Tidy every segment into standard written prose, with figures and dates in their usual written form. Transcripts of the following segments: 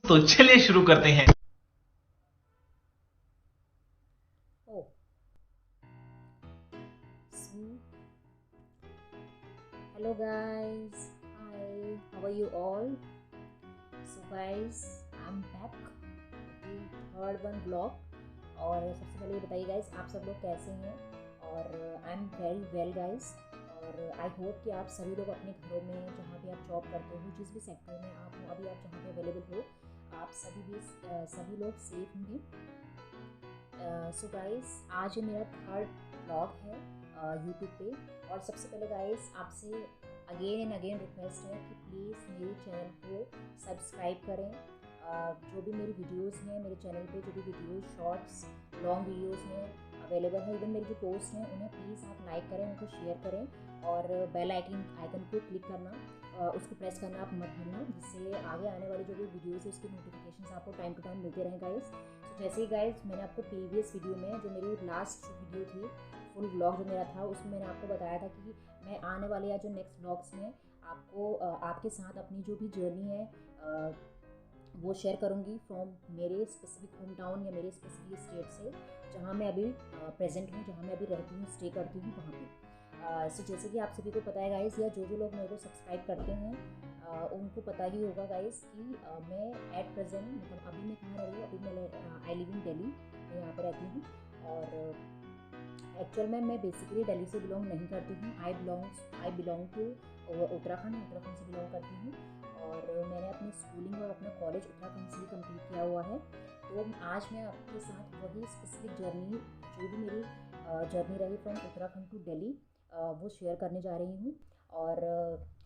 तो चलिए शुरू करते हैं। Oh, so hello guys. Hi, how are you all? So guys, I'm back with the third one vlog. और सबसे पहले ये बताइए गाइस, आप सब लोग कैसे हैं? और I am very well guys. और आई होप कि आप सभी लोग अपने घरों में, जहाँ भी आप जॉब करते हो, जिस भी सेक्टर में आप हो, अभी आप जहाँ पे अवेलेबल हो, आप सभी लोग सेफ होंगे। सो गाइस, आज ये मेरा थर्ड ब्लॉग है यूट्यूब पे। और सबसे पहले गाइस, आपसे अगेन एंड अगेन रिक्वेस्ट है कि प्लीज़ मेरे चैनल को सब्सक्राइब करें। जो भी मेरी वीडियोस हैं, मेरे चैनल पे जो भी वीडियोस, शॉर्ट्स, लॉन्ग वीडियोस हैं अवेलेबल हैं, इवन मेरी जो पोस्ट हैं उन्हें प्लीज़ आप लाइक करें, उनको शेयर करें और बेल आइकन को क्लिक करना, उसको प्रेस करना आप मत भूलना, जिससे आगे आने वाली जो भी वीडियोस है उसकी नोटिफिकेशंस आपको टाइम टू टाइम मिलते रहें गाइस। तो जैसे ही गाइस, मैंने आपको प्रीवियस वीडियो में, जो मेरी लास्ट वीडियो थी, फुल व्लॉग जो मेरा था, उसमें मैंने आपको बताया था कि मैं आने वाले या जो नेक्स्ट व्लॉग्स में आपको आपके साथ अपनी जो भी जर्नी है वो शेयर करूँगी फ्रॉम मेरे स्पेसिफिक होम टाउन या मेरे स्पेसिफिक स्टेट से, जहाँ मैं अभी प्रेजेंट हूँ, जहाँ मैं अभी रहती हूँ, स्टे करती हूँ, वहाँ पे। सो जैसे कि आप सभी को पता है गाइस, या जो लोग मेरे को सब्सक्राइब करते हैं उनको पता ही होगा गाइस कि मैं एट प्रेजेंट, मतलब अभी मैं कहाँ रह रही हूँ, अभी मैं आई लिव इन दिल्ली, मैं यहाँ पर रहती हूँ। और एक्चुअल में मैं बेसिकली दिल्ली से बिलोंग नहीं करती हूँ। आई बिलोंग टू उत्तराखंड से बिलोंग करती हूँ। और मैंने अपनी स्कूलिंग और अपना कॉलेज उत्तराखंड से ही कंप्लीट किया हुआ है। तो आज मैं आपके साथ वही स्पेसिफिक जर्नी, जो भी मेरी जर्नी रही फ्रॉम उत्तराखंड टू दिल्ली, वो शेयर करने जा रही हूँ। और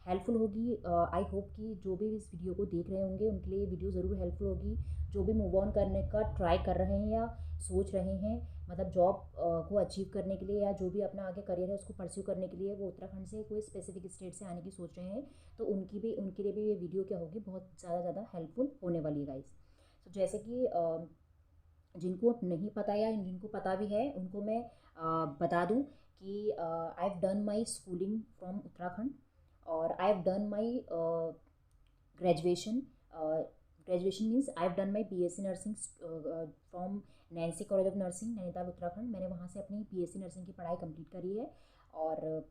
हेल्पफुल होगी। आई होप कि जो भी इस वीडियो को देख रहे होंगे उनके लिए ये वीडियो ज़रूर हेल्पफुल होगी। जो भी मूव ऑन करने का ट्राई कर रहे हैं या सोच रहे हैं, मतलब जॉब को अचीव करने के लिए, या जो भी अपना आगे करियर है उसको परस्यू करने के लिए वो उत्तराखंड से कोई स्पेसिफिक स्टेट से आने की सोच रहे हैं, तो उनके लिए भी ये वीडियो क्या होगी, बहुत ज़्यादा हेल्पफुल होने वाली है गाइस। तो जैसे कि जिनको नहीं पता या जिनको पता भी है उनको मैं बता दूं कि I have done my schooling from Uttarakhand, और I have done my graduation. Graduation means I have done my BSc nursing from Nancy college of nursing, Nainital Uttarakhand. मैंने वहाँ से अपनी बीएससी नर्सिंग की पढ़ाई कंप्लीट करी है। और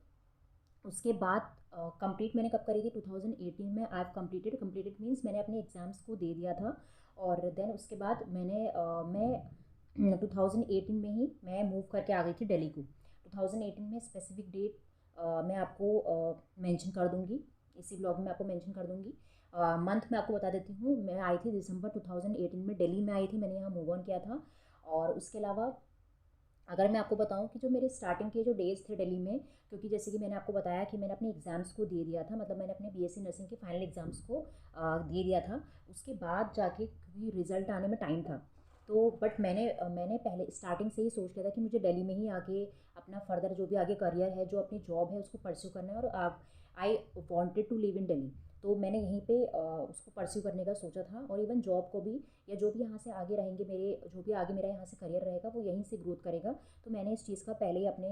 उसके बाद कंप्लीट मैंने कब करी थी, 2018 में। आई हैव कंप्लीटेड मीन्स मैंने अपने एग्ज़ाम्स को दे दिया था। और देन उसके बाद मैं 2018 में ही मैं मूव करके आ गई थी दिल्ली को। 2018 में स्पेसिफिक डेट मैं आपको मेंशन कर दूंगी, इसी ब्लॉग में आपको मेंशन कर दूंगी। मंथ मैं आपको बता देती हूँ। मैं आई थी दिसंबर 2018 में, दिल्ली में आई थी, मैंने यहाँ मूव ऑन किया था। और उसके अलावा अगर मैं आपको बताऊं कि जो मेरे स्टार्टिंग के जो डेज़ थे दिल्ली में, क्योंकि जैसे कि मैंने आपको बताया कि मैंने अपने एग्ज़ाम्स को दे दिया था, मतलब मैंने अपने बीएससी नर्सिंग के फाइनल एग्ज़ाम्स को दे दिया था। उसके बाद जाके, क्योंकि रिज़ल्ट आने में टाइम था, तो बट मैंने पहले स्टार्टिंग से ही सोच लिया था कि मुझे दिल्ली में ही आके अपना फर्दर जो भी आगे करियर है, जो अपनी जॉब है, उसको परस्यू करना है। और I wanted to live in Delhi, तो मैंने यहीं पे उसको परस्यू करने का सोचा था। और इवन जॉब को भी, या जो भी यहाँ से आगे रहेंगे, जो भी आगे मेरा यहाँ से करियर रहेगा वो यहीं से ग्रोथ करेगा। तो मैंने इस चीज़ का पहले ही अपने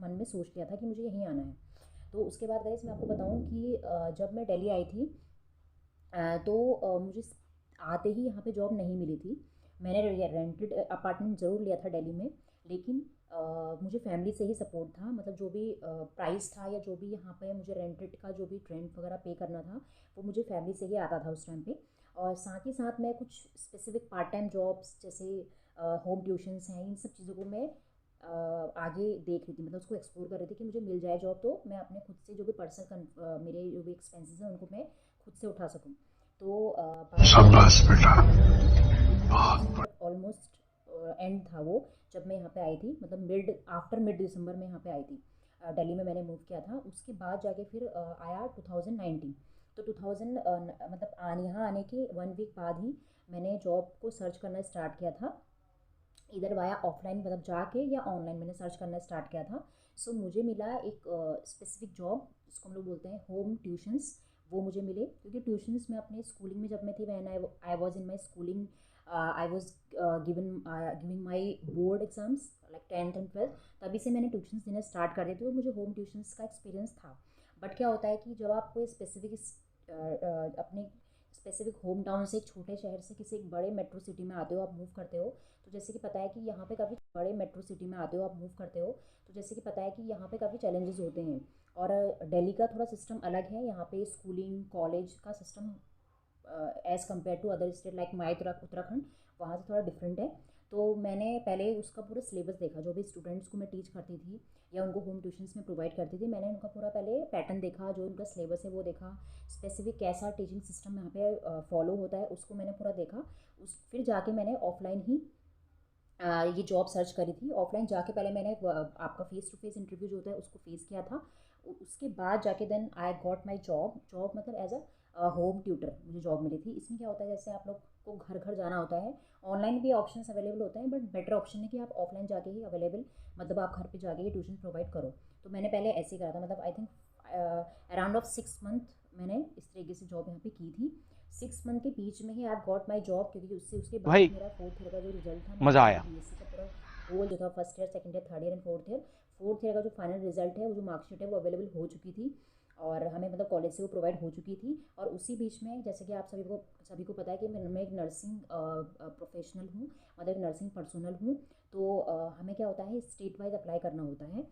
मन में सोच लिया था कि मुझे यहीं आना है। तो उसके बाद गाइस मैं आपको बताऊँ कि जब मैं दिल्ली आई थी, तो मुझे आते ही यहाँ पे जॉब नहीं मिली थी। मैंने रेंटेड अपार्टमेंट ज़रूर लिया था दिल्ली में, लेकिन मुझे फैमिली से ही सपोर्ट था। मतलब जो भी प्राइस था, या जो भी यहाँ पे मुझे रेंटेड का जो भी रेंट वगैरह पे करना था, वो मुझे फैमिली से ही आता था उस टाइम पे। और साथ ही साथ मैं कुछ स्पेसिफिक पार्ट टाइम जॉब्स, जैसे होम ट्यूशन्स हैं, इन सब चीज़ों को मैं आगे देख रही थी, मतलब उसको एक्सप्लोर कर रही थी कि मुझे मिल जाए जॉब, तो मैं अपने खुद से जो भी पर्सनल मेरे जो भी एक्सपेंसेस हैं उनको मैं खुद से उठा सकूँ। तो शाबाश बेटा, बहुत ऑलमोस्ट एंड था वो, जब मैं यहाँ पे आई थी, मतलब मिड दिसंबर में यहाँ पे आई थी। दिल्ली में मैंने मूव किया था। उसके बाद जाके फिर आया 2019। तो 2000 मतलब यहाँ आने के 1 वीक बाद ही मैंने जॉब को सर्च करना स्टार्ट किया था, इधर वाया ऑफलाइन, मतलब जाके, या ऑनलाइन मैंने सर्च करना स्टार्ट किया था। सो मुझे मिला एक स्पेसिफिक जॉब, जिसको हम लोग बोलते हैं होम ट्यूशन्स। वो मुझे मिले, क्योंकि ट्यूशन्स मैं अपने स्कूलिंग में जब मैं थी, when I was in my schooling, I was giving my board exams like 10th and 12th, तभी से मैंने ट्यूशन्स देना स्टार्ट कर दिए थे। तो मुझे होम ट्यूशन्स का एक्सपीरियंस था। बट क्या होता है कि जब आप कोई स्पेसिफिक अपने स्पेसिफिक होम टाउन से, एक छोटे शहर से किसी एक बड़े मेट्रो सिटी में आते हो, आप मूव करते हो, तो जैसे कि पता है कि यहाँ पे काफ़ी बड़े मेट्रो सिटी में आते हो, आप मूव करते हो, तो जैसे कि पता है कि यहाँ पे काफ़ी चैलेंजेस होते हैं। और दिल्ली का थोड़ा सिस्टम अलग है, यहाँ पे स्कूलिंग कॉलेज का system as compare to other state like my Uttarakhand, वहाँ से थोड़ा डिफरेंट है। तो मैंने पहले उसका पूरा सिलेबस देखा, जो भी स्टूडेंट्स को मैं टीच करती थी या उनको होम ट्यूशन्स में प्रोवाइड करती थी, मैंने उनका पूरा पहले पैटर्न देखा, जो उनका सिलेबस है वो देखा, स्पेसिफिक कैसा टीचिंग सिस्टम यहाँ पे फॉलो होता है उसको मैंने पूरा देखा। उस फिर जाके मैंने ऑफलाइन ही ये जॉब सर्च करी थी। ऑफलाइन जाके पहले मैंने आपका फेस टू फेस इंटरव्यू जो होता है उसको फेस किया था। उसके बाद जाके then I got my job. Job मतलब एज अ होम ट्यूटर मुझे जॉब मिली थी। इसमें क्या होता है, जैसे आप लोग को घर घर जाना होता है, ऑनलाइन भी ऑप्शंस अवेलेबल होते हैं, बट बेटर ऑप्शन है कि आप ऑफलाइन जाके ही अवेलेबल, मतलब आप घर पे जाके ही ट्यूशन प्रोवाइड करो। तो मैंने पहले ऐसे ही करा था, मतलब I think around of 6 month मैंने इस तरीके से जॉब यहाँ पे की थी। 6 मंथ के बीच में ही आई गॉट माई जॉब, क्योंकि उसके बाद भाई मेरा फोर्थ ईयर का जो रिजल्ट था, मज़ा मतलब मेरा आया। बीएससी का पूरा होल जो था, first year second year third year and fourth year का जो फाइनल रिजल्ट है, वो जो मार्कशीट है वो अवेलेबल हो चुकी थी और हमें मतलब कॉलेज से वो प्रोवाइड हो चुकी थी। और उसी बीच में जैसे कि आप सभी को पता है कि मैं एक नर्सिंग प्रोफेशनल हूँ, मतलब एक नर्सिंग पर्सनल हूँ। तो हमें क्या होता है, स्टेट वाइज अप्लाई करना होता है।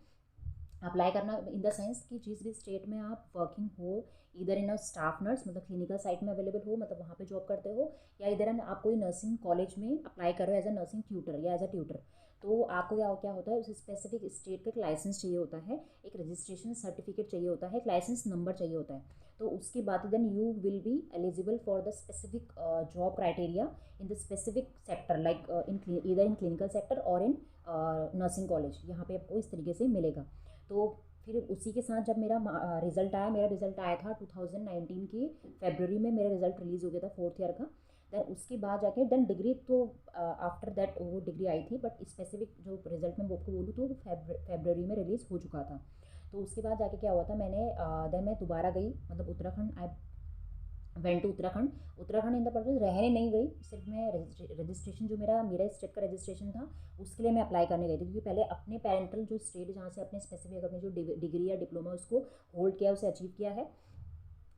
अप्लाई करना इन द सेंस कि जिस भी स्टेट में आप वर्किंग हो, इधर इन अ स्टाफ नर्स, मतलब क्लिनिकल साइट में अवेलेबल हो, मतलब वहाँ पे जॉब करते हो, या इधर आप कोई नर्सिंग कॉलेज में अप्लाई करो एज अ नर्सिंग ट्यूटर या एज अ ट्यूटर। तो आपको क्या क्या होता है, उस स्पेसिफिक स्टेट का एक लाइसेंस चाहिए होता है, एक रजिस्ट्रेशन सर्टिफिकेट चाहिए होता है, एक लाइसेंस नंबर चाहिए होता है। तो उसके बाद then you will be eligible for the specific job criteria in the specific sector, like in इधर इन क्लिनिकल सेक्टर और इन नर्सिंग कॉलेज, यहाँ पे आपको इस तरीके से मिलेगा। तो फिर उसी के साथ जब मेरा रिज़ल्ट आया, मेरा रिज़ल्ट आया था 2019 की फरवरी में, मेरा रिज़ल्ट रिलीज़ हो गया था फोर्थ ईयर का। देन उसके बाद जाके देन डिग्री, तो आफ्टर दैट वो डिग्री आई थी, बट स्पेसिफिक जो रिज़ल्ट मैं आपको बोलूँ तो फरवरी में रिलीज़ हो चुका था। तो उसके बाद जाके क्या हुआ था, मैंने देन मैं दोबारा गई, मतलब Uttarakhand, I went to Uttarakhand. Uttarakhand in the purpose रहने नहीं गई, सिर्फ मैं रजिस्ट्रेशन, जो मेरा स्टेट का रजिस्ट्रेशन था उसके लिए मैं अप्लाई करने गई थी, क्योंकि पहले अपने पेरेंटल जो स्टेट जहाँ से अपने स्पेसिफिक अपने जो डिग्री या डिप्लोमा उसको होल्ड किया, उसे अचीव किया है,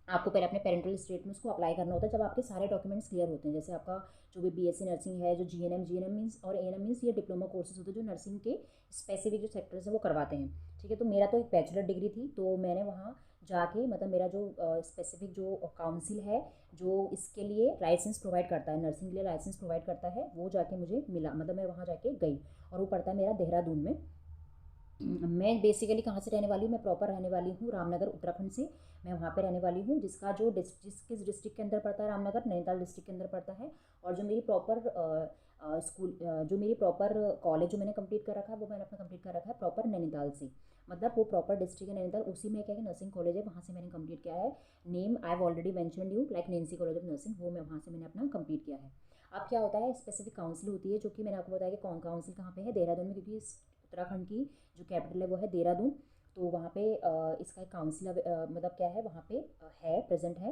आपको पहले अपने पेरेंटल स्टेट में उसको अप्लाई करना होता है, जब आपके सारे डॉक्यूमेंट्स क्लियर होते हैं। जैसे आपका जो भी बीएससी नर्सिंग है, जो जीएनएम मीन्स और एएनएम मीन्स, ये डिप्लोमा कोर्सेज होते हैं जो नर्सिंग के स्पेसिफिक जो सेक्टर्स है वो करवाते हैं। ठीक है, तो मेरा तो एक बैचलर डिग्री थी, तो मैंने वहाँ जाके, मतलब मेरा जो स्पेसिफिक जो काउंसिल है जो इसके लिए लाइसेंस प्रोवाइड करता है, नर्सिंग के लिए लाइसेंस प्रोवाइड करता है, वो जाके मुझे मिला, मतलब मैं वहाँ जाके गई। और वो पड़ता है मेरा देहरादून में। मैं बेसिकली कहाँ से रहने वाली हूँ, मैं प्रॉपर रहने वाली हूँ रामनगर उत्तराखंड से। मैं वहाँ पे रहने वाली हूँ, जिसका जो किस डिस्ट्रिक्ट के अंदर पड़ता है, रामनगर नैनीताल डिस्ट्रिक्ट के अंदर पड़ता है। और जो मेरी प्रॉपर स्कूल, जो मेरी प्रॉपर कॉलेज जो मैंने कंप्लीट कर रखा है, वो मैंने अपना कंप्लीट कर रखा है प्रॉपर नैनीताल से। मतलब वो प्रॉपर डिस्ट्रिक्ट है नैनीताल, उसी में क्या है नर्सिंग कॉलेज है, वहाँ से मैंने कंप्लीट किया है। Name I have already mentioned you, like Nancy college of nursing, वो मैं वहाँ से मैंने अपना कंप्लीट किया है। अब क्या होता है, स्पेसिफिक काउंसिल होती है, जो कि मैंने आपको बताया कि कौन काउंसिल कहाँ पे है, देहरादून में, क्योंकि उत्तराखंड की जो कैपिटल है वो है देहरादून। तो वहाँ पे इसका एक काउंसिल मतलब क्या है, वहाँ पे है, प्रेजेंट है।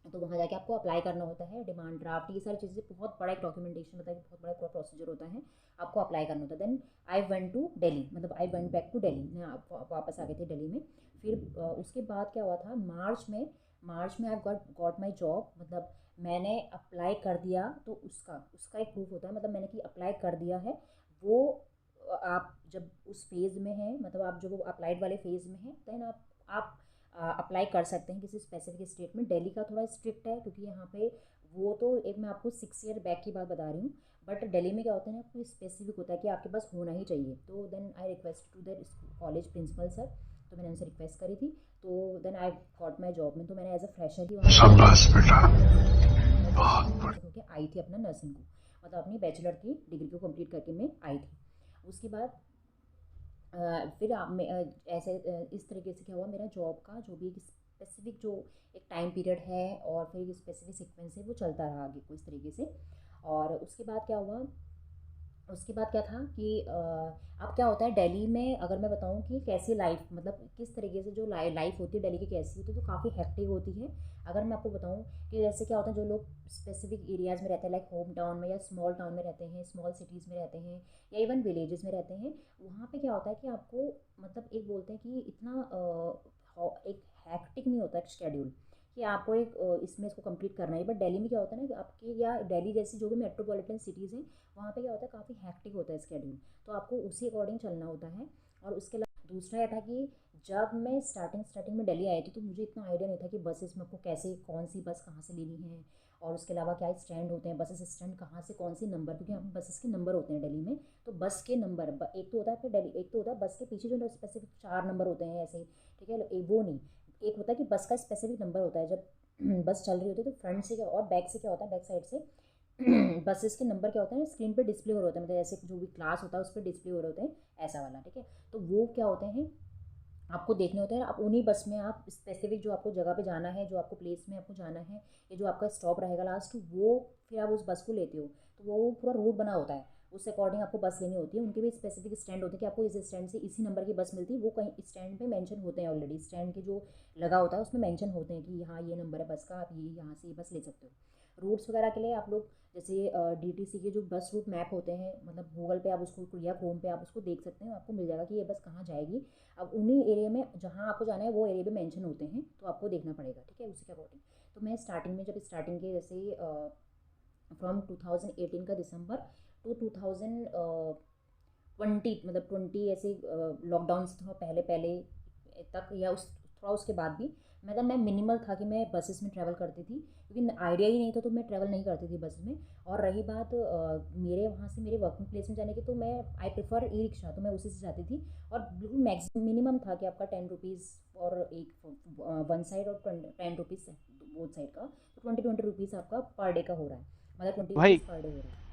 तो वहाँ जाके आपको अप्लाई करना होता है, डिमांड ड्राफ्ट, ये सारी चीज़ें, बहुत बड़ा एक डॉक्यूमेंटेशन, मतलब बहुत बड़ा पूरा प्रोसीजर होता है, आपको अप्लाई करना होता है। Then I went to Delhi, मतलब I went back to Delhi, मैं वापस आ गई थी दिल्ली में। फिर उसके बाद क्या हुआ था, मार्च में आई गॉट माई जॉब, मतलब मैंने अप्लाई कर दिया, तो उसका उसका एक प्रूफ होता है, मतलब मैंने कि अप्लाई कर दिया है वो। आप जब उस फेज़ में हैं, मतलब आप जब अप्लाइड वाले फेज़ में हैं, देन आप अप्लाई कर सकते हैं किसी स्पेसिफिक स्टेट में। दिल्ली का थोड़ा स्ट्रिक्ट है, क्योंकि यहाँ पे वो तो एक, मैं आपको 6 ईयर बैक की बात बता रही हूँ, बट दिल्ली में क्या होता है ना, कोई स्पेसिफिक होता है कि आपके पास होना ही चाहिए। तो then I request to the college principal sir, तो मैंने उनसे रिक्वेस्ट करी थी। तो then I got my job में, तो मैंने एज अ फ्रेशर ही वहाँ शाबाश बेटा। ग्रेजुएट होकर आई थी अपना नर्सिंग को, मतलब अपनी बैचलर की डिग्री को कंप्लीट करके मैं आई थी। उसके बाद फिर ऐसे इस तरीके से क्या हुआ, मेरा जॉब का जो भी एक स्पेसिफिक जो एक टाइम पीरियड है और फिर एक स्पेसिफिक सीक्वेंस है, वो चलता रहा आगे को इस तरीके से। और उसके बाद क्या हुआ, उसके बाद क्या था कि अब क्या होता है दिल्ली में, अगर मैं बताऊं कि कैसी लाइफ, मतलब किस तरीके से जो लाइफ होती है दिल्ली की कैसी होती है, तो काफ़ी हेक्टिक होती है। अगर मैं आपको बताऊं कि जैसे क्या होता है, जो लोग स्पेसिफिक एरियाज़ में रहते हैं, लाइक होम टाउन में या स्मॉल टाउन में रहते हैं, स्मॉल सिटीज़ में रहते हैं, या इवन विलेजेस में रहते हैं, वहाँ पे क्या होता है कि आपको, मतलब एक बोलते हैं कि इतना एक हैक्टिक नहीं होता है शेड्यूल, कि आपको एक इसमें इसको कंप्लीट करना है। बट दिल्ली में क्या होता है ना कि आपके, या दिल्ली जैसी जो भी मेट्रोपॉलिटन सिटीज़ हैं वहाँ पे क्या होता है, काफ़ी हैक्टिक होता है स्केड्यूल, तो आपको उसी अकॉर्डिंग चलना होता है। और उसके अलावा दूसरा यह था कि जब मैं स्टार्टिंग में दिल्ली आई थी तो मुझे इतना आइडिया नहीं था कि बसेस में आपको कैसे, कौन सी बस कहाँ से लेनी है, और उसके अलावा क्या स्टैंड होते हैं, बसेस स्टैंड कहाँ से, कौन सी नंबर, क्योंकि यहाँ पे बसेस के नंबर होते हैं दिल्ली में। तो बस के नंबर एक तो होता है फिर दिल्ली, एक तो होता है बस के पीछे जो स्पेसिफिक 4 नंबर होते हैं ऐसे, ठीक है, वो नहीं। एक होता है कि बस का स्पेसिफिक नंबर होता है, जब बस चल रही होती है तो फ्रंट से क्या, और बैक से क्या होता है, बैक साइड से बसेस के नंबर क्या होते हैं स्क्रीन पे डिस्प्ले हो रहे होते हैं, मतलब ऐसे जो भी क्लास होता है उस पर डिस्प्ले हो रहे होते हैं, ऐसा वाला, ठीक है। तो वो क्या होते हैं, आपको देखने होते हैं। आप उन्हीं बस में आप स्पेसिफिक जो आपको जगह पे जाना है, जो आपको प्लेस में आपको जाना है, या जो आपका स्टॉप रहेगा लास्ट, वो फिर आप उस बस को लेते हो। तो वो पूरा रूट बना होता है, उस अकॉर्डिंग आपको बस लेनी होती है। उनके भी स्पेसिफिक स्टैंड होते हैं कि आपको इस स्टैंड से इसी नंबर की बस मिलती है, वो कहीं स्टैंड पे मेंशन होते हैं ऑलरेडी, स्टैंड के जो लगा होता है उसमें मेंशन होते हैं कि हाँ ये नंबर है बस का, आप ये यहाँ से ये बस ले सकते हो। रूट्स वगैरह के लिए आप लोग जैसे डीटीसी के जो बस रूट मैप होते हैं, मतलब गूगल पे आप उसको या क्रोम पे आप उसको देख सकते हैं, आपको मिल जाएगा कि ये बस कहाँ जाएगी। अब उन्हीं एरिया में जहाँ आपको जाना है वो एरिया पे मेंशन होते हैं, तो आपको देखना पड़ेगा, ठीक है, उसी के अकॉर्डिंग। तो मैं स्टार्टिंग में, जब स्टार्टिंग के जैसे फ्रॉम 2018 का दिसंबर टू 2020, मतलब 20 ऐसे लॉकडाउन से थोड़ा पहले पहले तक, या उस थोड़ा उसके बाद भी, मतलब मैं मिनिमल था कि मैं बसेस में ट्रैवल करती थी, क्योंकि आइडिया ही नहीं था तो मैं ट्रैवल नहीं करती थी बसेस में। और रही बात मेरे वहाँ से मेरे वर्किंग प्लेस में जाने की, तो मैं आई प्रेफर ई रिक्शा, तो मैं उसी से जाती थी। और बिल्कुल मैक्सिमम मिनिमम था कि आपका 10 रुपीज़ और एक वन साइड, और 10 रुपीज़ बोथ साइड का, तो 20 रुपीज़ आपका पर डे का हो रहा है, मतलब 20 रुपीज़ भाई पर डे हो रहा है।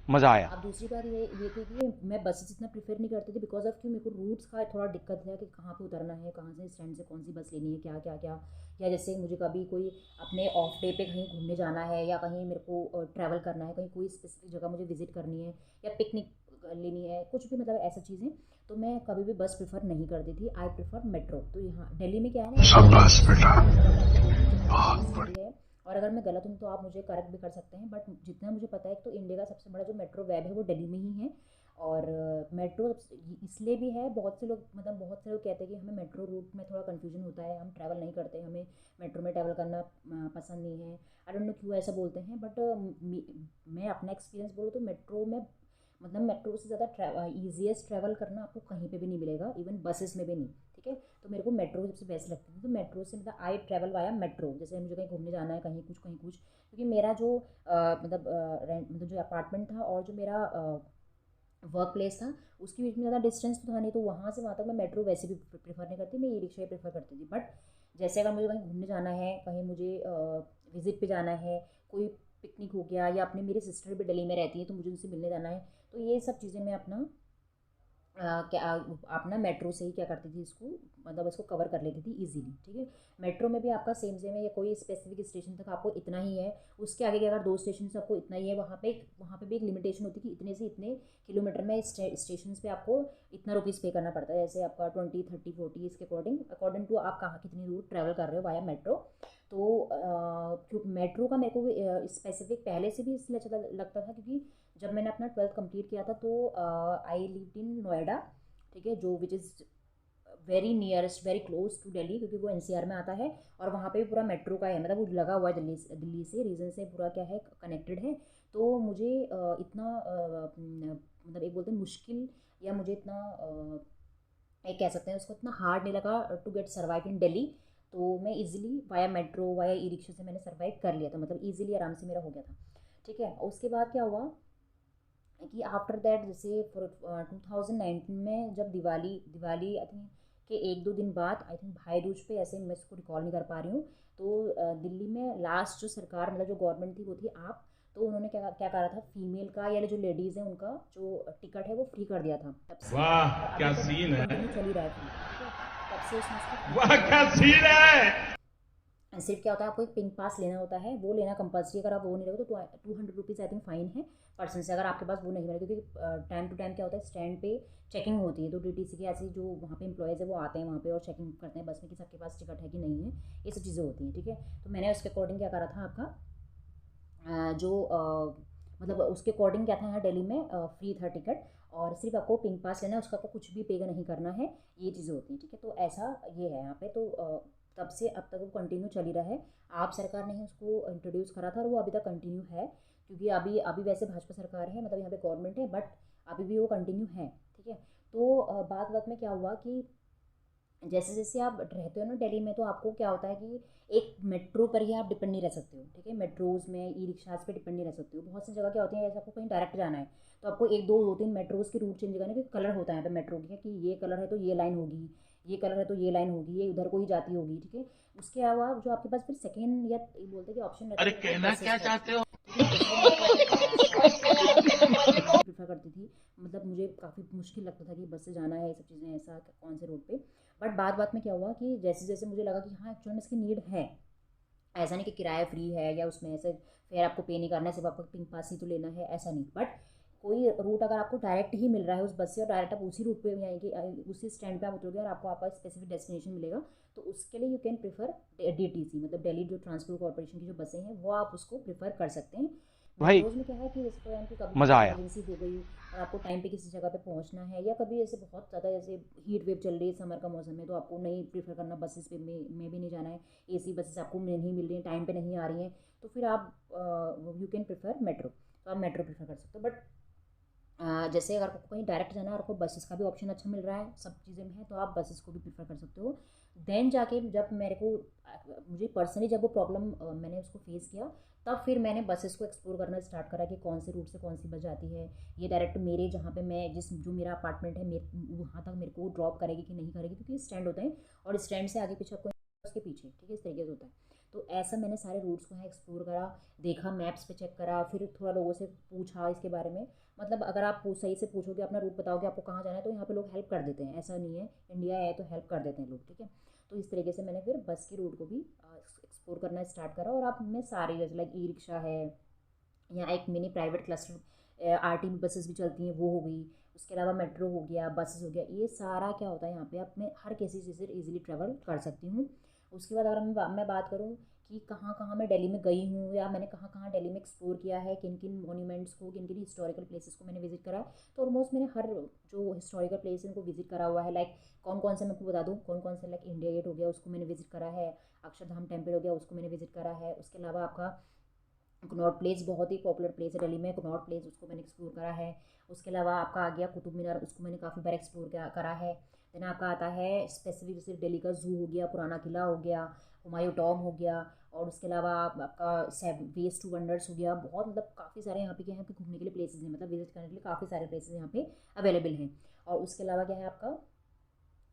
मजा आया। अब दूसरी बात ये थी कि मैं बसेस इतना प्रेफर नहीं करती थी, बिकॉज ऑफ कि मेरे को रूट्स का थोड़ा दिक्कत है कि कहाँ पे उतरना है, कहाँ से स्टैंड से कौन सी बस लेनी है, क्या क्या क्या। या जैसे मुझे कभी कोई अपने ऑफ डे पे कहीं घूमने जाना है, या कहीं मेरे को ट्रैवल करना है, कहीं कोई स्पेसिफिक जगह मुझे विजिट करनी है, या पिकनिक लेनी है, कुछ भी, मतलब ऐसा चीज़ें, तो मैं कभी भी बस प्रेफर नहीं करती थी। I prefer metro. तो यहाँ दिल्ली में क्या है ना, शाबाश बेटा, अगर मैं आपको जितना बहुत बड़ी बढ़िया। सिटी है, और अगर मैं गलत हूँ तो आप मुझे करेक्ट भी कर सकते हैं, बट जितना मुझे पता है तो इंडिया का सबसे बड़ा जो मेट्रो वेब है वो दिल्ली में ही है। और मेट्रो इसलिए भी है, बहुत से लोग, मतलब बहुत से लोग कहते हैं कि हमें मेट्रो रूट में थोड़ा कन्फ्यूजन होता है, हम ट्रैवल नहीं करते, हमें मेट्रो में ट्रैवल करना पसंद नहीं है। आई डोंट नो क्यों ऐसा बोलते हैं, बट मैं अपना एक्सपीरियंस बोलूँ तो मेट्रो में, मतलब मेट्रो से ज़्यादा ईजीएस्ट ट्रैवल करना आपको कहीं पे भी नहीं मिलेगा, इवन बसेस में भी नहीं, ठीक है। तो मेरे को मेट्रो सबसे बेस्ट लगती थी। तो मेट्रो से, मतलब आई ट्रैवल वाया मेट्रो, जैसे मुझे कहीं घूमने जाना है, कहीं कुछ कहीं कुछ, क्योंकि मेरा जो मतलब रेंट, मतलब जो अपार्टमेंट था और जो मेरा वर्क प्लेस था, उसके बीच में ज़्यादा डिस्टेंस तो था नहीं, तो वहाँ से वहाँ तक मैं मेट्रो वैसे भी प्रेफर नहीं करती, मैं ई रिक्शा ही प्रेफर करती थी। बट जैसे अगर मुझे कहीं घूमने जाना है, कहीं मुझे विज़िट पे जाना है, कोई पिकनिक हो गया, या अपने मेरी सिस्टर भी दिल्ली में रहती है तो मुझे उनसे मिलने जाना है, तो ये सब चीज़ें मैं अपना क्या आप ना मेट्रो से ही क्या करती थी, इसको मतलब इसको कवर कर लेती थी इजीली, ठीक है। मेट्रो में भी आपका सेम सेम है, या कोई स्पेसिफिक स्टेशन तक आपको इतना ही है, उसके आगे के अगर 2 स्टेशन से आपको इतना ही है, वहाँ पे भी एक लिमिटेशन होती है कि इतने से इतने किलोमीटर में स्टेशन पे आपको इतना रुपीज़ पे करना पड़ता है, जैसे आपका 20, 30, 40 इसके अकॉर्डिंग अकॉर्डिंग टू आप कहाँ कितनी दूर ट्रैवल कर रहे हो वाया मेट्रो। तो मेट्रो का मेरे को स्पेसिफिक पहले से भी इसलिए अच्छा लगता था, क्योंकि जब मैंने अपना 12th कंप्लीट किया था तो आई लिव्ड इन नोएडा, ठीक है, जो which is very nearest, very close to Delhi, क्योंकि वो एनसीआर में आता है। और वहाँ पे भी पूरा मेट्रो का है, मतलब वो लगा हुआ है दिल्ली से रीजन से पूरा क्या है कनेक्टेड है। तो मुझे इतना मतलब एक बोलते हैं मुश्किल, या मुझे इतना एक कह सकते हैं उसको, इतना हार्ड नहीं लगा to get survive in Delhi. तो मैं easily via metro via e rickshaw से मैंने सर्वाइव कर लिया था, मतलब इजीली आराम से मेरा हो गया था, ठीक है। उसके बाद क्या हुआ कि आफ्टर दैट, जैसे फॉर 2019 में जब दिवाली दिवाली आई थिंक के 1-2 दिन बाद, आई थिंक भाई दूज पे, ऐसे मैं इसको रिकॉल नहीं कर पा रही हूँ, तो दिल्ली में लास्ट जो सरकार, मतलब जो गवर्नमेंट थी वो थी आप, तो उन्होंने क्या क्या करा था, फीमेल का या जो लेडीज़ हैं उनका जो टिकट है वो फ्री कर दिया था तब से। और वाह अभी क्या तक सीन वो है। कंटिन्यू चल ही रहा है फ्री, ठीक है, तब से उसने उसको फ्री वाह कर दिया क्या है। सीन है। सिर्फ क्या होता है, आपको एक पिंक पास लेना होता है, वो लेना कंपलसरी, अगर आप वो नहीं रखो तो 200 रुपीज़ आई थिंक फ़ाइन है पर्सन से, अगर आपके पास वो नहीं है, क्योंकि टाइम टू टाइम क्या होता है स्टैंड पे चेकिंग होती है, तो डीटीसी के ऐसे जो वहाँ पे एम्प्लॉयज़ है वो आते हैं वहाँ पे और चेकिंग करते हैं बस में कि सबके पास टिकट है कि नहीं है, ये सब चीज़ें होती हैं, ठीक है। तो मैंने उसके अकॉर्डिंग क्या करा था आपका जो मतलब उसके अकॉर्डिंग क्या था, यहाँ दिल्ली में फ्री था टिकट, और सिर्फ आपको पिंक पास लेना है, उसका आपको कुछ भी पे नहीं करना है, ये चीज़ें होती हैं, ठीक है। तो ऐसा ये है यहाँ पे। तो तब से अब तक वो कंटिन्यू चल ही रहा है। आप सरकार ने ही उसको इंट्रोड्यूस करा था और वो अभी तक कंटिन्यू है, क्योंकि अभी अभी वैसे भाजपा सरकार है, मतलब यहाँ पे गवर्नमेंट है, बट अभी भी वो कंटिन्यू है। ठीक है। तो बात बात में क्या हुआ कि जैसे जैसे आप रहते हो ना दिल्ली में, तो आपको क्या होता है कि एक मेट्रो पर ही आप डिपेंड नहीं रह सकते हो। ठीक है। मेट्रोज़ में ई रिक्शाज पे डिपेंड नहीं रह सकते हो। बहुत सी जगह क्या होती है, जैसे आपको कहीं डायरेक्ट जाना है तो आपको एक दो दो तीन मेट्रोज़ के रूट चेंज करने के कलर होता है यहाँ पे मेट्रो के, कि ये कलर है तो ये लाइन होगी, ये कलर है तो ये लाइन होगी, ये उधर को ही जाती होगी। ठीक है। उसके अलावा जो आपके पास फिर सेकेंड या बोलते हैं कि ऑप्शन रहता अरे है, वो कहना बसेस क्या का चाहते ऑप्शन। हो? ठीक है। जैसे मेरे को मैं प्रीफर करती थी, मतलब मुझे काफ़ी मुश्किल लगता था कि बस से जाना है, ये सब चीज़ें, ऐसा कौन से रोड पे। बट बात बात में क्या हुआ कि जैसे जैसे मुझे लगा कि हाँ एक्चुअल में इसकी नीड है, ऐसा नहीं कि किराया फ्री है या उसमें ऐसे फेयर आपको पे नहीं करना है, सिर्फ आपको पिंक पास ही तो लेना है, ऐसा नहीं। बट कोई रूट अगर आपको डायरेक्ट ही मिल रहा है उस बस से और डायरेक्ट आप उसी रूट पे आएंगे, उसी स्टैंड पे आप उतरोगे और आपको आपका स्पेसिफिक डेस्टिनेशन मिलेगा, तो उसके लिए यू कैन प्रेफर DTC, मतलब दिल्ली जो ट्रांसपोर्ट कॉर्पोरेशन की जो बसें हैं वो आप उसको प्रेफर कर सकते हैं। भाई मेट्रोज़ में क्या है कि जैसे फॉर एग्जाम्पल कभी भी मजा आया। इमरजेंसी हो गई और आपको टाइम पे किसी जगह पे पहुंचना है, या कभी ऐसे बहुत ज़्यादा जैसे हीट वेव चल रही है समर का मौसम में, तो आपको नहीं प्रेफर करना बसेस पे में भी नहीं जाना है, AC बसेस आपको नहीं मिल रही हैं, टाइम पे नहीं आ रही हैं, तो फिर आप यू कैन प्रेफर मेट्रो, तो आप मेट्रो प्रेफर कर सकते हो। बट जैसे अगर आपको कहीं डायरेक्ट जाना है और आपको बसेस का भी ऑप्शन अच्छा मिल रहा है, सब चीज़ें में है, तो आप बसेस को भी प्रीफर कर सकते हो। देन जाके जब मेरे को मुझे पर्सनली जब वो प्रॉब्लम मैंने उसको फेस किया, तब फिर मैंने बसेस को एक्सप्लोर करना स्टार्ट करा कि कौन से रूट से कौन सी बस जाती है, ये डायरेक्ट मेरे जहाँ पे मैं जिस जो मेरा अपार्टमेंट है वहाँ तक मेरे को ड्रॉप करेगी कि नहीं करेगी, क्योंकि स्टैंड होते हैं और स्टैंड से आगे पीछे आपको उसके पीछे, ठीक है, इस तरीके से होता है। तो ऐसा मैंने सारे रूट्स को यहाँ एक्सप्लोर करा, देखा, मैप्स पे चेक करा, फिर थोड़ा लोगों से पूछा इसके बारे में। मतलब अगर आप सही से पूछोगे, अपना रूट बताओगे आपको कहाँ जाना है, तो यहाँ पे लोग हेल्प कर देते हैं, ऐसा नहीं है, इंडिया है तो हेल्प कर देते हैं लोग। ठीक है। तो इस तरीके से मैंने फिर बस के रूट को भी एक्सप्लोर करना स्टार्ट करा, और अब मैं सारी जैसे लाइक ई रिक्शा है, या एक mini private cluster RTB buses भी चलती हैं, वो हो गई, उसके अलावा मेट्रो हो गया, बसेस हो गया, ये सारा क्या होता है यहाँ पे, अब मैं हर किसी चीज़ से ईजिली ट्रैवल कर सकती हूँ। उसके बाद अगर मैं बात करूँ कि कहाँ कहाँ मैं दिल्ली में गई हूँ, या मैंने कहाँ कहाँ दिल्ली में एक्सप्लोर किया है, किन किन मॉन्यूमेंट्स को, किन किन हिस्टोरिकल प्लेसेस को मैंने विजिट करा, तो ऑलमोस्ट मैंने हर जो हिस्टोरिकल प्लेस है उनको विजिट करा हुआ है। लाइक कौन कौन से मैं आपको बता दूँ, कौन कौन से, लाइक इंडिया गेट हो गया, उसको मैंने विजिट करा है, अक्षरधाम टेम्पल हो गया, उसको मैंने विजिट करा है। उसके अलावा आपका कनॉट प्लेस बहुत ही पॉपुलर प्लेस है दिल्ली में, कनॉट प्लेस, उसको मैंने एक्सप्लोर करा है। उसके अलावा आपका आ गया कुतुब मीनार, उसको मैंने काफ़ी बार एक्सप्लोर करा है। देन आपका आता है स्पेसिफिक, जैसे दिल्ली का जू हो गया, पुराना किला हो गया, हुमायूं टॉम हो गया, और उसके अलावा आपका वेस्ट टू वंडर्स हो गया। बहुत मतलब काफ़ी सारे यहाँ पे घूमने के लिए प्लेसेस हैं, मतलब विजिट करने के लिए काफ़ी सारे प्लेसेस यहाँ पे अवेलेबल हैं। और उसके अलावा क्या है आपका,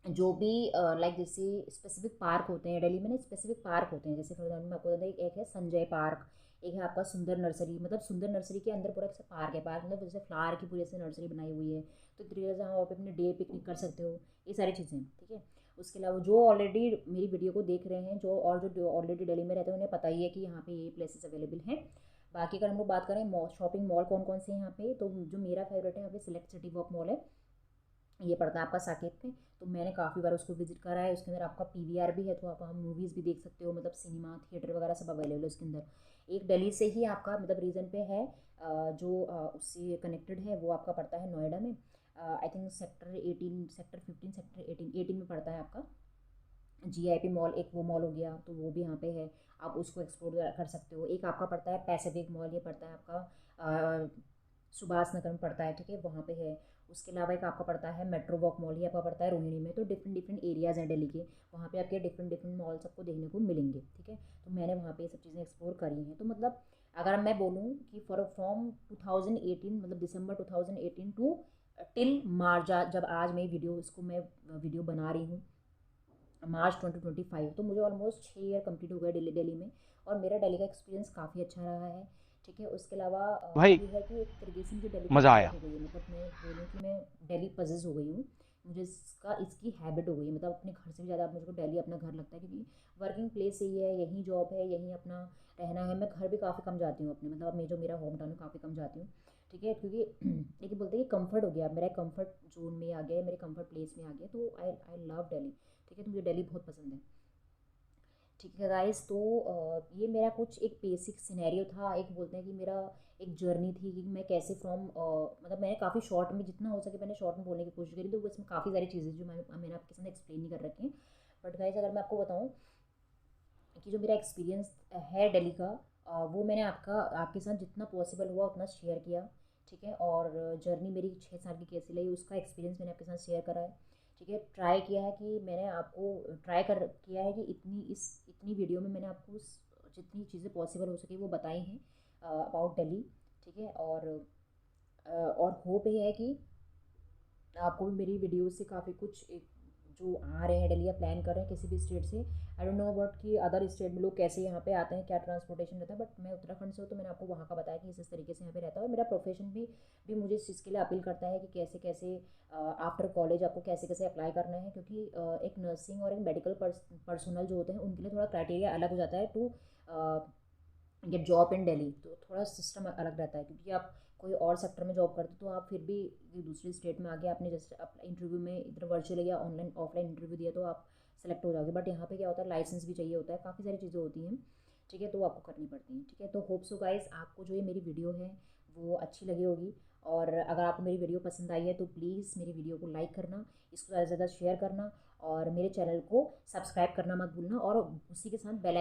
जो भी लाइक जैसे स्पेसिफिक पार्क होते हैं दिल्ली में ना, स्पेसिफिक पार्क होते हैं, जैसे फॉर एग्जाम्पल मैं आपको बता दें, एक है संजय पार्क, एक है आपका सुंदर नर्सरी, मतलब सुंदर नर्सरी के अंदर पूरा एक पार्क है, पार्क मतलब जैसे फ्लावर की पूरी ऐसे नर्सरी बनाई हुई है, तो तरीके से आप अपने डे पिकनिक कर सकते हो, ये सारी चीज़ें हैं। ठीक है। उसके अलावा जो ऑलरेडी मेरी वीडियो को देख रहे हैं, जो ऑलरेडी दिल्ली में रहते हैं, उन्हें पता ही है कि यहाँ पे ये प्लेसेस अवेलेबल हैं। बाकी अगर हम लोग बात करें शॉपिंग मॉल कौन कौन से हैं यहाँ पे, तो जो मेरा फेवरेट है यहाँ पे सिलेक्ट सिटी वॉक मॉल है, ये पड़ता है आपका साकेत में, तो मैंने काफ़ी बार उसको विजिट करा है। उसके अंदर आपका PVR भी है, तो आप वहाँ मूवीज़ भी देख सकते हो, मतलब सिनेमा थिएटर वगैरह सब अवेलेबल है उसके अंदर। एक दिल्ली से ही आपका मतलब रीजन पे है, जो उससे कनेक्टेड है, वो आपका पड़ता है नोएडा में, आई थिंक सेक्टर 15 सेक्टर 18 में पड़ता है आपका GIP मॉल, एक वो मॉल हो गया, तो वो भी यहाँ पे है, आप उसको एक्सप्लोर कर सकते हो। एक आपका पड़ता है पैसिफिक मॉल, ये पड़ता है आपका सुभाष नगर में पड़ता है, ठीक है, वहाँ पे है। उसके अलावा एक आपका पड़ता है मेट्रो वॉक मॉल, ही आपका पड़ता है रोहिणी में। तो डिफरेंट डिफरेंट एरियाज़ हैं दिल्ली के, वहाँ पे आपके डिफरेंट डिफरेंट मॉल सबको देखने को मिलेंगे। ठीक है। तो मैंने वहाँ पे ये सब चीज़ें एक्सप्लोर करी हैं। तो मतलब अगर मैं बोलूँ कि फ्रॉम 2018, मतलब दिसंबर 2018 टू टिल मार्च, जब आज मैं मैं वीडियो बना रही हूँ, मार्च 2025, तो मुझे ऑलमोस्ट 6 ईयर कंप्लीट हो गया दिल्ली में, और मेरा दिल्ली का एक्सपीरियंस काफ़ी अच्छा रहा है। ठीक है। उसके अलावा भाई ये है कि एक तरीके से मुझे दिल्ली की मजा हैबिट आया। हो गई है, मतलब मैं बोलूँ कि मैं दिल्ली पजेस हो गई हूँ, मुझे इसकी हैबिट हो गई है, मतलब अपने घर से भी ज़्यादा अब मुझको दिल्ली अपना घर लगता है, क्योंकि वर्किंग प्लेस यही है, यहीं जॉब है, यहीं अपना रहना है। मैं घर भी काफ़ी कम जाती हूँ अपने, मतलब अब जो मेरा होम टाउन है काफ़ी कम जाती हूँ। ठीक है। क्योंकि एक बोलते हैं कि कंफर्ट हो गया, मेरा कंफर्ट जोन में आ गया है, मेरे कंफर्ट प्लेस में आ गया, तो आई लव दिल्ली। ठीक है। तो मुझे दिल्ली बहुत पसंद है। ठीक है गाइस, तो ये मेरा कुछ एक बेसिक सिनेरियो था, एक बोलते हैं कि मेरा एक जर्नी थी कि मैं कैसे मतलब मैंने काफ़ी शॉर्ट में, जितना हो सके मैंने शॉर्ट में बोलने की कोशिश करी, तो इसमें काफ़ी सारी चीज़ें जो मैंने आपके साथ एक्सप्लेन नहीं कर रखी हैं। बट गाइस अगर मैं आपको बताऊँ कि जो मेरा एक्सपीरियंस है दिल्ली का, वो मैंने आपके साथ जितना पॉसिबल हुआ उतना शेयर किया, ठीक है। और जर्नी मेरी 6 साल की कैसी रही उसका एक्सपीरियंस मैंने आपके साथ शेयर करा है, ठीक है। ट्राई किया है कि मैंने आपको ट्राई कर किया है कि इतनी वीडियो में मैंने आपको जितनी चीज़ें पॉसिबल हो सके वो बताई हैं अबाउट दिल्ली, ठीक है। और होप ये है कि आपको भी मेरी वीडियो से काफ़ी कुछ एक जो आ रहे हैं दिल्ली या प्लान कर रहे हैं किसी भी स्टेट से, आई डोंट नो अबाउट कि अदर स्टेट में लोग कैसे यहाँ पे आते हैं, क्या ट्रांसपोर्टेशन रहता है, बट मैं उत्तराखंड से हूँ तो मैंने आपको वहाँ का बताया कि इस तरीके से यहाँ पे रहता है। और मेरा प्रोफेशन भी मुझे इस चीज़ के लिए अपील करता है कि कैसे कैसे आफ्टर कॉलेज आपको कैसे कैसे अप्लाई करना है, क्योंकि एक नर्सिंग और एक मेडिकल पर्सनल जो होते हैं उनके लिए थोड़ा क्राइटेरिया अलग हो जाता है to get job in Delhi. तो थोड़ा सिस्टम अलग रहता है, क्योंकि आप कोई और सेक्टर में जॉब करते तो आप फिर भी दूसरी स्टेट में आके आपने जैसे इंटरव्यू में इधर वर्चुअल या ऑनलाइन ऑफलाइन इंटरव्यू दिया तो आप सेलेक्ट हो जाओगे। बट यहाँ पे क्या होता है, लाइसेंस भी चाहिए होता है, काफ़ी सारी चीज़ें होती हैं, ठीक है। तो वो आपको करनी पड़ती हैं, ठीक है। तो होप सो गाइस आपको जो ये मेरी वीडियो है वो अच्छी लगी होगी। और अगर आपको मेरी वीडियो पसंद आई है तो प्लीज़ मेरी वीडियो को लाइक करना, इसको ज़्यादा से ज़्यादा शेयर करना, और मेरे चैनल को सब्सक्राइब करना मत भूलना, और उसी के साथ बेल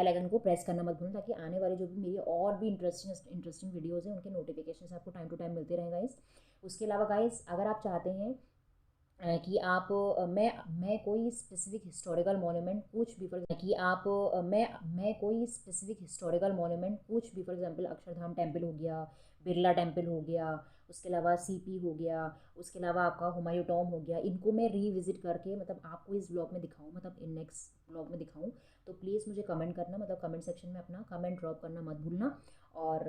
आइकन को प्रेस करना मत भूलना, ताकि आने वाली जो भी मेरी और भी इंटरेस्टिंग वीडियोज़ हैं उनके नोटिफिकेशन आपको टाइम टू टाइम मिलते रहें गाइस। उसके अलावा गाइस अगर आप चाहते हैं कि आप मैं कोई स्पेसिफिक हिस्टोरिकल मोन्यूमेंट कुछ भी फॉर कि आप मैं कोई स्पेसिफिक हिस्टोरिकल मोन्यूमेंट कुछ भी फॉर एग्जांपल अक्षरधाम टेम्पल हो गया, बिरला टेम्पल हो गया, उसके अलावा सीपी हो गया, उसके अलावा आपका हुमायूं टॉम हो गया, इनको मैं रीविजिट करके मतलब आपको इस ब्लॉग में दिखाऊँ, मतलब इन नेक्स्ट ब्लॉग में दिखाऊँ, तो प्लीज़ मुझे कमेंट करना, मतलब कमेंट सेक्शन में अपना कमेंट ड्रॉप करना मत भूलना। और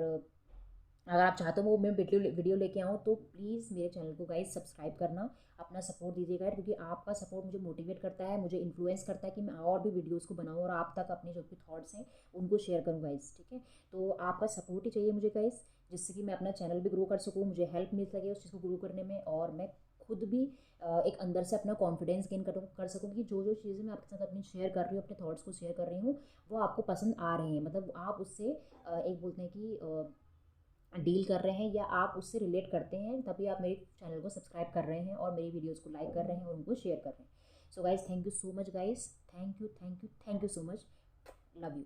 अगर आप चाहते हो वो मैं वीडियो लेके आऊँ तो प्लीज़ मेरे चैनल को गाइस सब्सक्राइब करना, अपना सपोर्ट दीजिएगा, क्योंकि आपका सपोर्ट मुझे मोटिवेट करता है, मुझे इन्फ्लुएंस करता है कि मैं और भी वीडियोस को बनाऊँ और आप तक अपने जो भी थॉट्स हैं उनको शेयर करूँ गाइस, ठीक है। तो आपका सपोर्ट ही चाहिए मुझे गाइस, जिससे कि मैं अपना चैनल भी ग्रो कर सकूँ, मुझे हेल्प मिल सके उस चीज़ को ग्रो करने में, और मैं खुद भी एक अंदर से अपना कॉन्फिडेंस गेन कर सकूँ कि जो चीज़ें मैं आपके साथ अपनी शेयर कर रही हूँ, अपने थॉट्स को शेयर कर रही हूँ, वो आपको पसंद आ रहे हैं, मतलब आप उससे एक बोलते हैं कि डील कर रहे हैं या आप उससे रिलेट करते हैं, तभी आप मेरे चैनल को सब्सक्राइब कर रहे हैं और मेरी वीडियोस को लाइक कर रहे हैं और उनको शेयर कर रहे हैं। So guys thank you so much guys, thank you so much, love you.